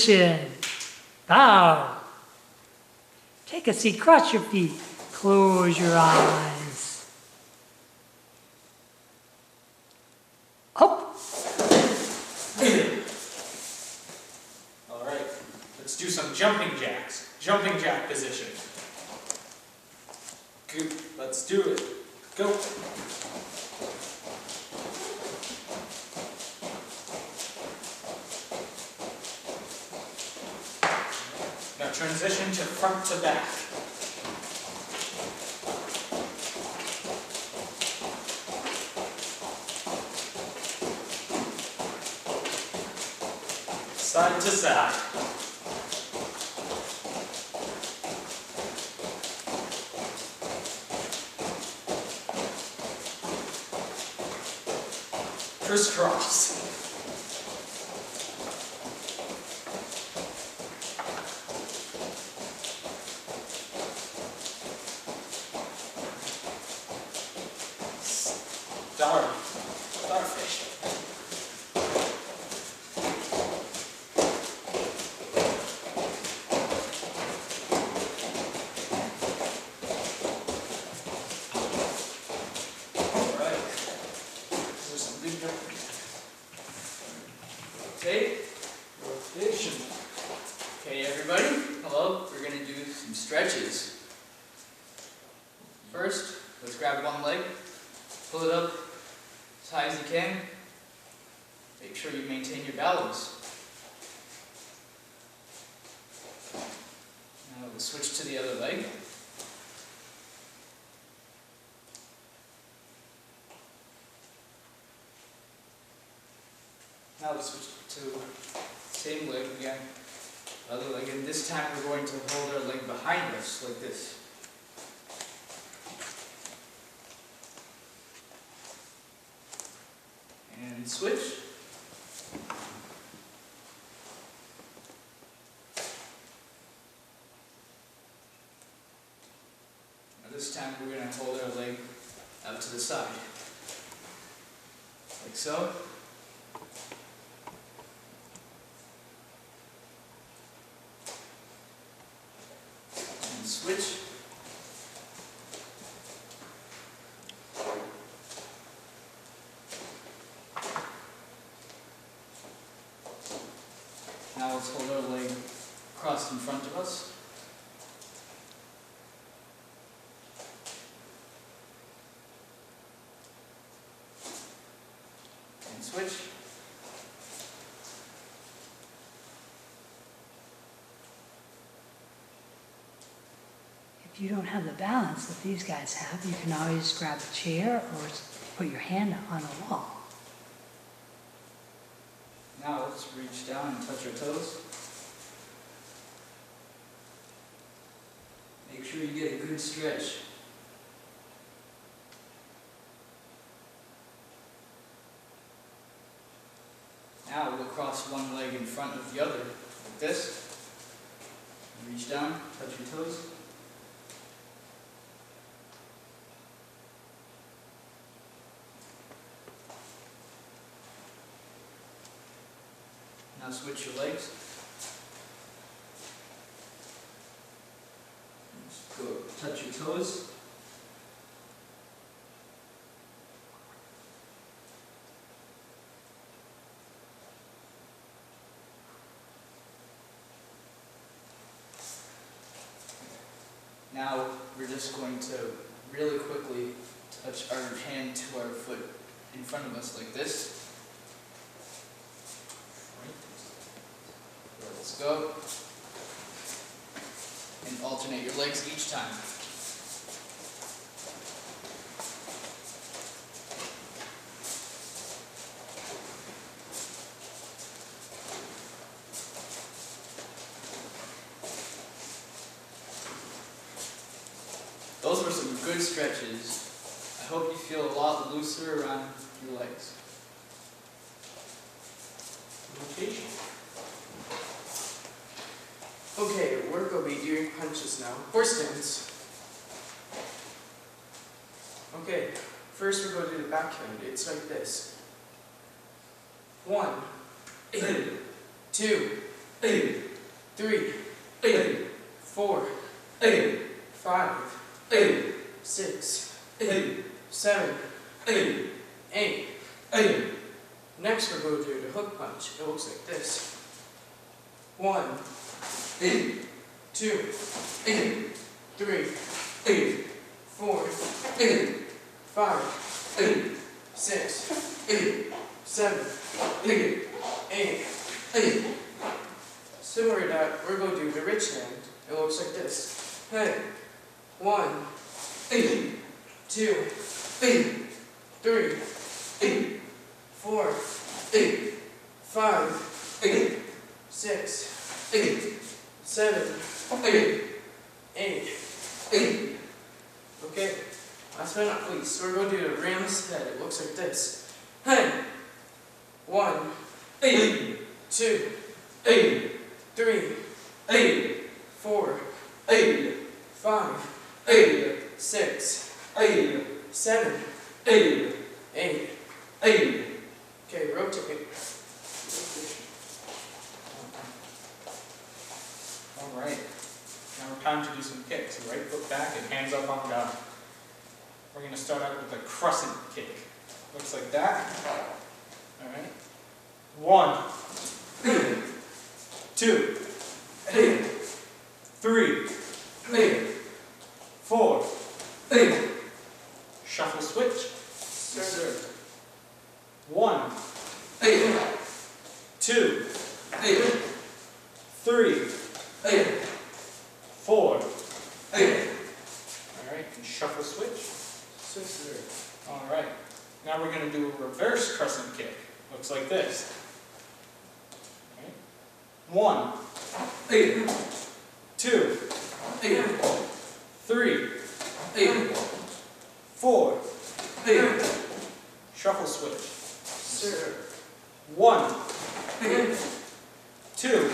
position. Bow. Take a seat, cross your feet. Close your eyes. Up. All right, let's do some jumping jacks. Jumping jack position. Good, let's do it. Go. Now transition to front to back. Side to side. Crisscross. Starfish. Alright. There's some big jumping. Rotation. Okay, everybody. Hello. We're going to do some stretches. First, let's grab one leg, pull it up as high as you can. Make sure you maintain your balance. Now we'll switch to the other leg. Now we'll switch to same leg again, other leg, and this time we're going to hold our leg behind us like this. And switch. Now this time we're going to hold our leg out to the side, like so. And switch. Now let's hold our leg crossed in front of us. And switch. If you don't have the balance that these guys have, you can always grab a chair or put your hand on a wall. Now let's reach down and touch our toes. Make sure you get a good stretch. Now we'll cross one leg in front of the other, like this. Reach down, touch your toes. Now switch your legs. Just go touch your toes. Now we're just going to really quickly touch our hand to our foot in front of us like this. Let's go. And alternate your legs each time. Those were some good stretches. I hope you feel a lot looser around your legs. Rotation. Okay, we're going to be doing punches now. Horse stance. Okay, first we're going to do the backhand. It's like this. 1, 2, 3, 4, 5, 6, 7, 8. Next we're going to do the hook punch. It looks like this. 1, 2, 3, 4, 5, 6, 7, 8. Similar to that, we're going to do the rich hand. It looks like this. Hey. 1, 2, 3, 4, 5, 6, 7, 8. Okay, last but not least, we're going to do the ram's head. It looks like this. Hey. 1, 2, 3, 4, 5, 6, 7, 8. Okay, rotate. Alright, now we're time to do some kicks. Right foot back and hands up on God. We're going to start out with a crescent kick. Looks like that. Alright. 1, 2, 3, 4. Shuffle switch. Sir. 1, 2, 3, 4. Alright, and shuffle switch. Sir. Alright, now we're going to do a reverse crescent kick. Looks like this. Okay. 1, 2, 3, 4. Shuffle switch. Sir. 1, 2,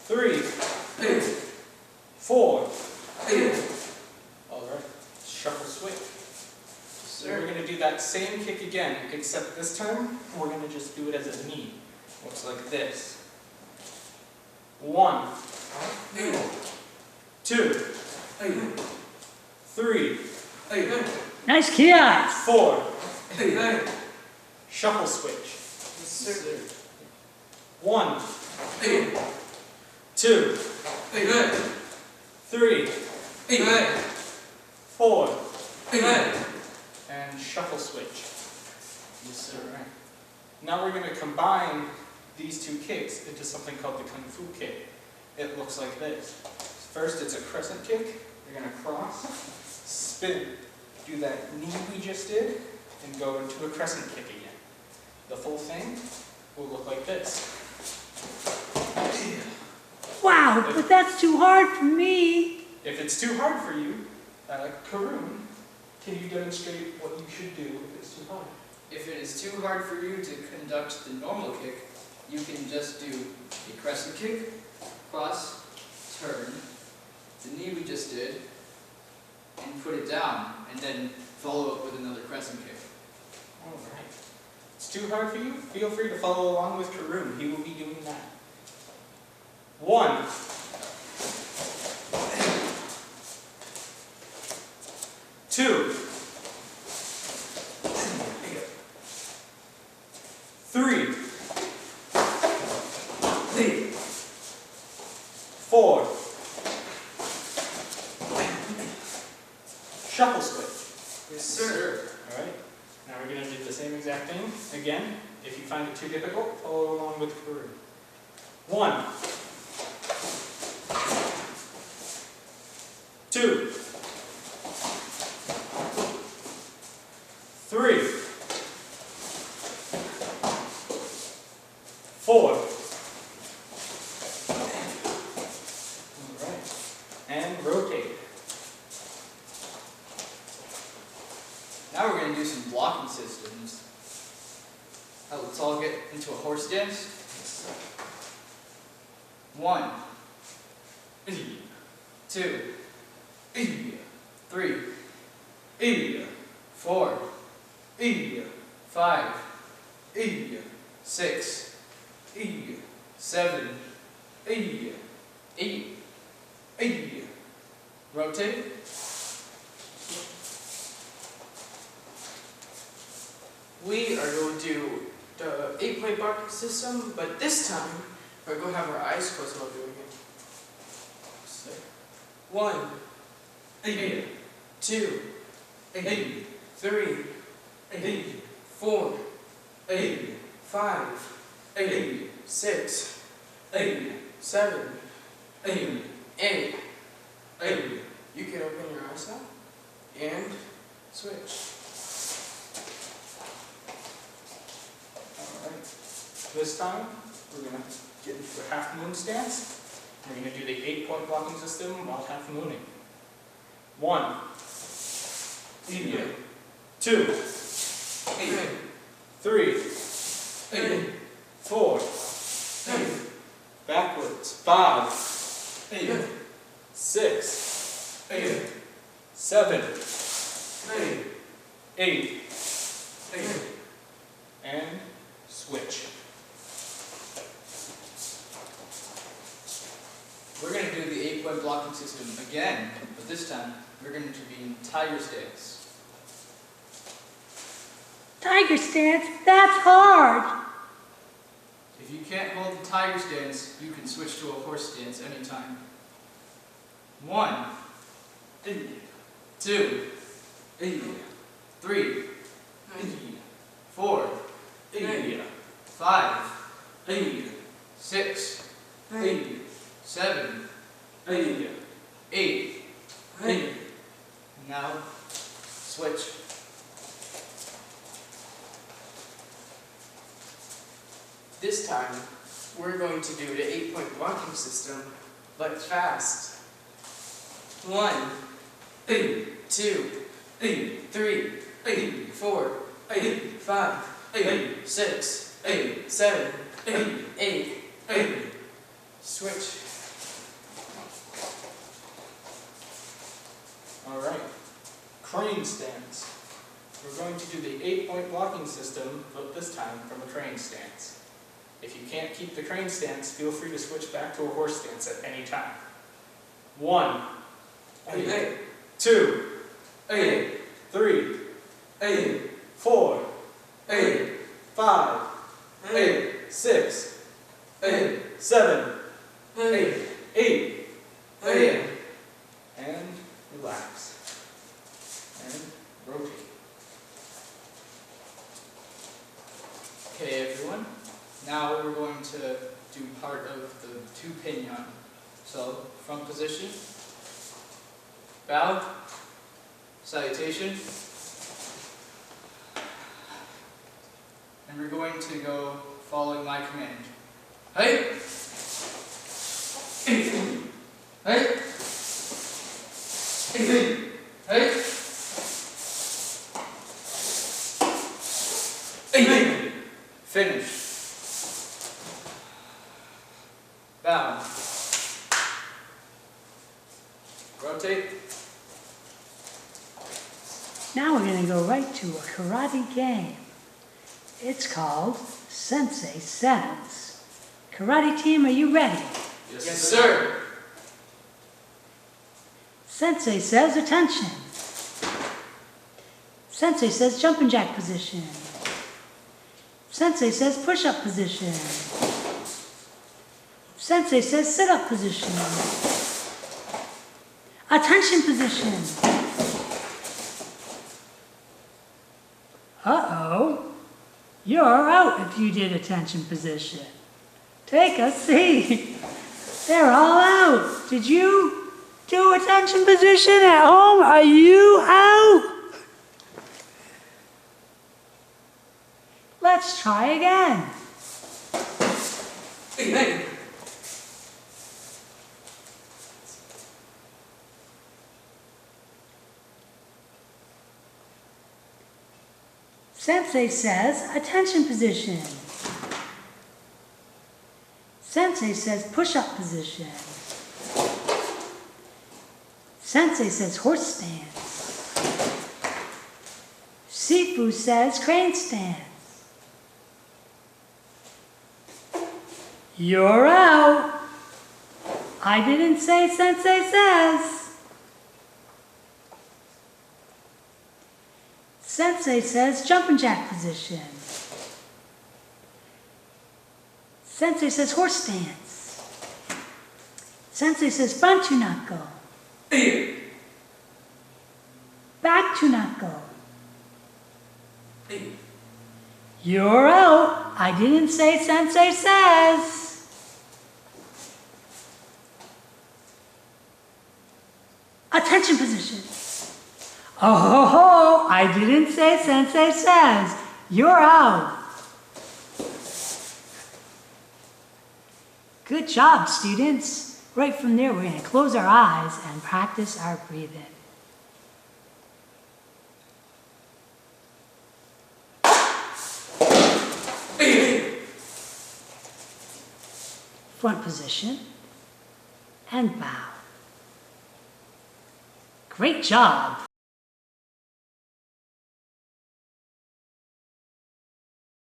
3, 4. Alright, shuffle switch. So we're going to do that same kick again, except this time we're going to just do it as a knee. Looks like this. 1, 2, 3, Nice kick! 4. Shuffle switch. Sir. 1, 2, 3, 4. And shuffle switch. Yes, sir. Right. Now we're going to combine these two kicks into something called the Kung Fu kick. It looks like this. First, it's a crescent kick. You're going to cross, spin, do that knee we just did, and go into a crescent kick again. The full thing will look like this. Wow, but that's too hard for me. If it's too hard for you, Karun, can you demonstrate what you should do if it's too hard? If it is too hard for you to conduct the normal kick, you can just do a crescent kick, cross, turn, the knee we just did, and put it down, and then follow up with another crescent kick. Alright. It's too hard for you? Feel free to follow along with Karun. He will be doing that. 1, 2, 3, 4. Shuffle switch. Yes, sir. Alright, now we're going to do the same exact thing again. If you find it too difficult, follow along with Karun. 1, 2, 3, 4. Alright, and rotate. Now we're going to do some blocking systems. Let's all get into a horse dance. 1, 2, 3, 4, 5, 6, 7, Hey. 8, Hey. rotate, We are going to do the 8-point blocking system, but this time we're going to have our eyes closed while doing it. So, 1, 8, 2, 8, 3, 8, 4, 8, 5, 8, 6, 8, 7, 8, 8. 8. You can open your eyes now and switch. Alright. This time, we're going to get into the half moon stance. We're going to do the 8-point blocking system while half mooning. 1, 2, 3, 4, backwards, 5, 6, 7, 8, and switch. We're going to do the 8-point blocking system again, but this time we're going to be in tiger stance. Tiger stance, that's hard. If you can't hold the tiger stance, you can switch to a horse stance anytime. 1, 2, 3, 4, 5, 6, 7, 8. Now, switch. This time, we're going to do the 8-point blocking system, but fast. 1, 2, 3, 4, 5, 6, 7, 8. Switch. Alright. Crane stance. We're going to do the 8-point blocking system, but this time from a crane stance. If you can't keep the crane stance, feel free to switch back to a horse stance at any time. 1, 2, 3, 4, 5, 6, 7, 8, and relax. And rotate. Okay, everyone. Now we're going to do part of the 2 pinyon. So, from position, bow, salutation, and we're going to go following my command. Hey! Hey! Hey! Finish. Bow. Rotate. Now we're going to go right to a karate game. It's called Sensei Says. Karate team, are you ready? Yes, sir. Sensei says attention. Sensei says jumping jack position. Sensei says push-up position. Sensei says sit-up position. Attention position. Uh-oh. You're out if you did attention position. Take a seat. They're all out. Did you do attention position at home? Are you out? Let's try again. Sensei says attention position. Sensei says push-up position. Sensei says horse stance. Sifu says crane stance. You're out. I didn't say Sensei Says. Sensei says jumping jack position. Sensei says horse stance. Sensei says front to knuckle. Back to knuckle. You're out. I didn't say Sensei Says. Attention position. Oh ho ho, I didn't say Sensei Says. You're out. Good job, students. Right from there, we're going to close our eyes and practice our breathing. Front position and bow. Great job.